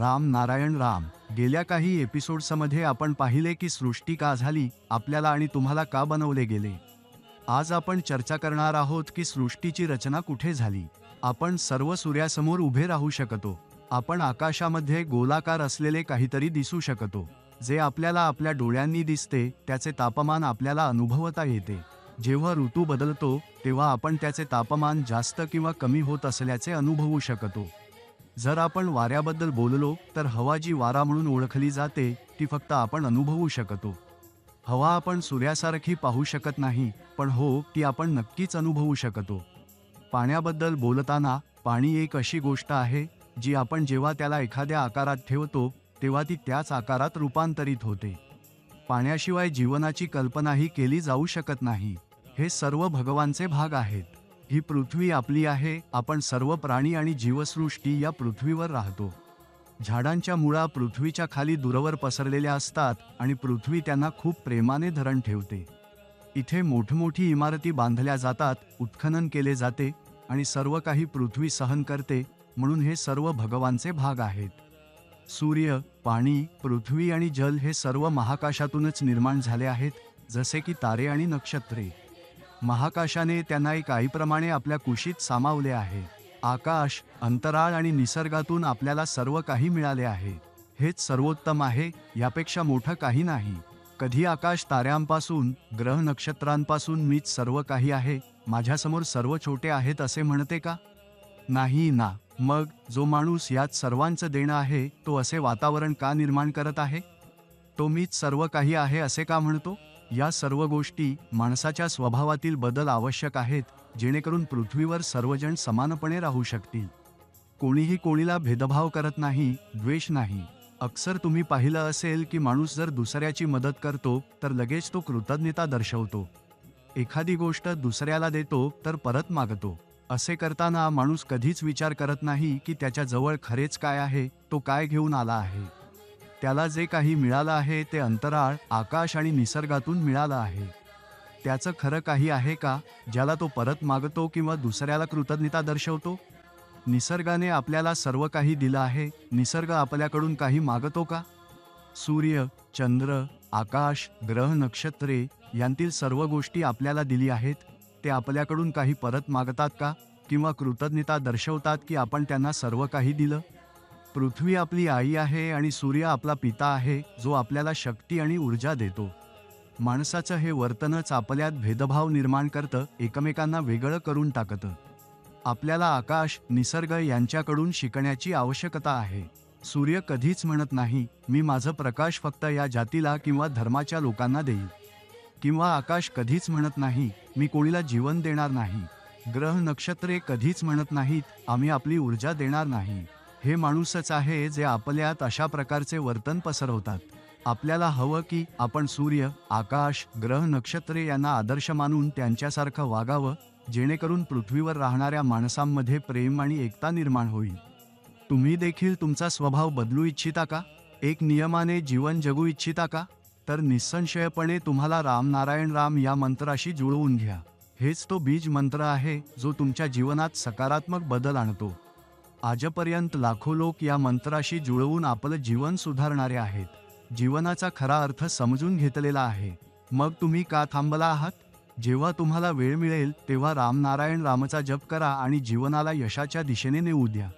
राम नारायण राम. गेल्या काही एपिसोड्समध्ये आपण पाहिले की सृष्टी का झाली, आपल्याला आणि तुम्हाला का बनवले गेले. आज आपण चर्चा करणार आहोत की सृष्टीची रचना कुठे झाली. आपण सर्व सूर्यासमोर उभे राहू शकतो. आपण आकाशामध्ये गोलाकार असलेले काहीतरी दिसू शकतो, जे आपल्याला आपल्या डोळ्यांनी दिसते. त्याचे तापमान आपल्याला अनुभवता येते. जेव्हा ऋतू बदलतो तेव्हा आपण त्याचे तापमान जास्त किंवा कमी होत असल्याचे अनुभवू शकतो. जर आपण वाऱ्याबद्दल बोललो तर हवा जी वारा म्हणून ओळखली जाते ती फक्त आपण अनुभवू शकतो. हवा आपण सूर्यासारखी पाहू शकत नाही, पण हो, ती आपण नक्कीच अनुभवू शकतो. पाण्याबद्दल बोलताना पाणी एक अशी गोष्ट आहे जी आपण जेव्हा त्याला एखाद्या आकारात ठेवतो तेव्हा ती त्याच आकारात रूपांतरित होते. पाण्याशिवाय जीवनाची कल्पनाही केली जाऊ शकत नाही. हे सर्व भगवानचे भाग आहेत. ही पृथ्वी आपली आहे. आपण सर्व प्राणी आणि जीवसृष्टी या पृथ्वीवर राहतो. झाडांच्या मुळा पृथ्वीच्या खाली दूरवर पसरलेल्या असतात आणि पृथ्वी त्यांना खूप प्रेमाने धरण ठेवते. इथे मोठमोठी इमारती बांधल्या जातात, उत्खनन केले जाते आणि सर्व काही पृथ्वी सहन करते. म्हणून हे सर्व भगवानचे भाग आहेत. सूर्य, पाणी, पृथ्वी आणि जल हे सर्व महाकाशातूनच निर्माण झाले आहेत, जसे की तारे आणि नक्षत्रे. महाकाशाने त्यांना एक आईप्रमाणे आपल्या कुशीत सामावले आहे. आकाश, अंतराळ आणि निसर्गातून आपल्याला सर्व काही मिळाले आहे. हेच सर्वोत्तम आहे. यापेक्षा मोठं काही नाही. कधी आकाश ताऱ्यांपासून, ग्रह नक्षत्रांपासून मीच सर्व काही आहे, माझ्यासमोर सर्व छोटे आहेत असे म्हणते का? नाही ना. मग जो माणूस यात सर्वांचं देणं आहे तो असे वातावरण का निर्माण करत आहे? तो मीच सर्व काही आहे असे का म्हणतो? या सर्व गोष्टी माणसाच्या स्वभावातील बदल आवश्यक आहेत, जेणेकरून पृथ्वीवर सर्वजण समानपणे राहू शकतील. कोणीही कोणीला भेदभाव करत नाही, द्वेष नाही. अक्सर तुम्ही पाहिलं असेल की माणूस जर दुसऱ्याची मदत करतो तर लगेच तो कृतज्ञता दर्शवतो. एखादी गोष्ट दुसऱ्याला देतो तर परत मागतो. असे करताना माणूस कधीच विचार करत नाही की त्याच्या जवळ खरेच काय आहे, तो काय घेऊन आला आहे. त्याला जे काही मिळालं आहे ते अंतराळ, आकाश आणि निसर्गातून मिळालं आहे. त्याचं खरं काही आहे का, ज्याला तो परत मागतो किंवा दुसऱ्याला कृतज्ञता दर्शवतो? निसर्गाने आपल्याला सर्व काही दिलं आहे. निसर्ग आपल्याकडून काही मागतो का? सूर्य, चंद्र, आकाश, ग्रह, नक्षत्रे यांतील सर्व गोष्टी आपल्याला दिली आहेत. ते आपल्याकडून काही परत मागतात का, किंवा कृतज्ञता दर्शवतात की आपण त्यांना सर्व काही दिलं? पृथ्वी आपली आई आहे आणि सूर्य आपला पिता आहे, जो आपल्याला शक्ती आणि ऊर्जा देतो. माणसाचं हे वर्तनच आपल्यात भेदभाव निर्माण करतं, एकमेकांना वेगळं करून टाकतं. आपल्याला आकाश, निसर्ग यांच्याकडून शिकण्याची आवश्यकता आहे. सूर्य कधीच म्हणत नाही, मी माझं प्रकाश फक्त या जातीला किंवा धर्माच्या लोकांना देईल. किंवा आकाश कधीच म्हणत नाही, मी कोणीला जीवन देणार नाही. ग्रह नक्षत्रे कधीच म्हणत नाहीत, आम्ही आपली ऊर्जा देणार नाही. हे माणूसच आहे जे आपल्यात अशा प्रकारचे वर्तन पसरवतात. आपल्याला हवं की आपण सूर्य, आकाश, ग्रह, नक्षत्रे यांना आदर्श मानून त्यांच्यासारखं वागावं, जेणेकरून पृथ्वीवर राहणाऱ्या माणसांमध्ये प्रेम आणि एकता निर्माण होईल. तुम्ही देखील तुमचा स्वभाव बदलू इच्छिता का? एक नियमाने जीवन जगू इच्छिता का? तर निस्संशयपणे तुम्हाला राम नारायण राम या मंत्राशी जुळवून घ्या. हेच तो बीज मंत्र आहे जो तुमच्या जीवनात सकारात्मक बदल आणतो. आजपर्यंत लाखो लोक या मंत्राशी जुळवून आपलं जीवन सुधारणारे आहेत. जीवनाचा खरा अर्थ समजून घेतलेला आहे. मग तुम्ही का थांबला आहात? जेव्हा तुम्हाला वेळ मिळेल तेव्हा राम नारायण रामचा जप करा आणि जीवनाला यशाच्या दिशेने नेऊ द्या.